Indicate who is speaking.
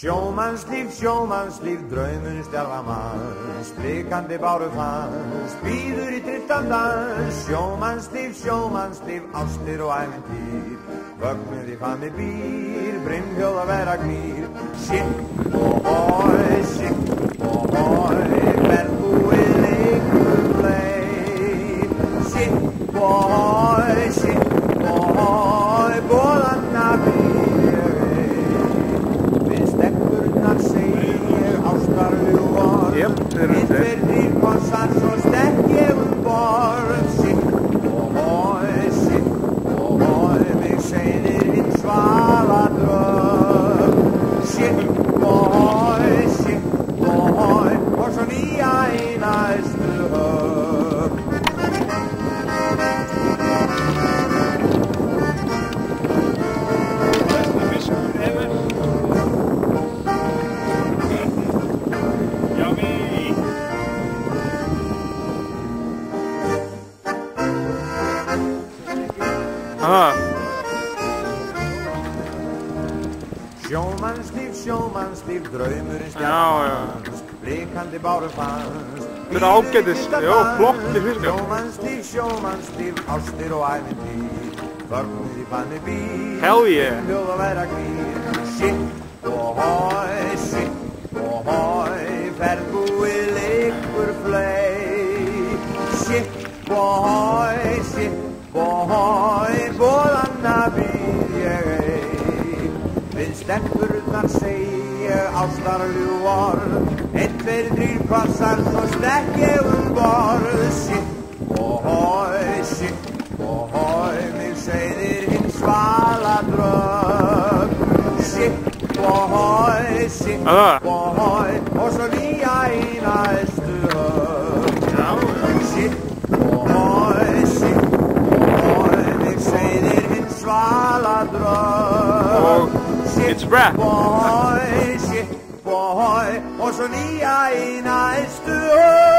Speaker 1: Sjómannslíf, draumur stjarfa manns, blikandi báru fans, býður í trittan dans. Sjómannslíf, ástir og ævintýr, vögnuð í fami býr, brimhjóð að vera gnýr. Ship og hoi, verðbúið leikur leið. Ship og hoi, boðanna býr. Við stekkurnar segi ég ástarljúf orð. Við þrír kossar svo stekk ég borð. Ship og hoi, mig segir hinn svala drögg. Ship og hoi, og svo nýja í næstu högg. Sjómannslíf, draumurinn stjarfans, blikandi báru fans.
Speaker 2: Þetta ágætis, já, flottir fiskar.
Speaker 1: Sjómannslíf, ástir og ævintýr, vögnuð í fami býr.
Speaker 2: Hell yeah.
Speaker 1: Hljóð að vera gnýr. Ship og hoi, ferðbúið leikur fley. Ship og hoi, boðanna býr ég ei. Við stekkurnar segi ég ástarljúf orð. Einn, tveir, þrír kossar, svo stekk ég borð. Ship og hoi, mig segir hinn svala drögg. Ship og hoi, og svo nýja í næstu högg. Ship og hoi, mig segir hinn svala drögg.
Speaker 2: It's rap.
Speaker 1: Ship og hoi, og svo nýja í næstu högg.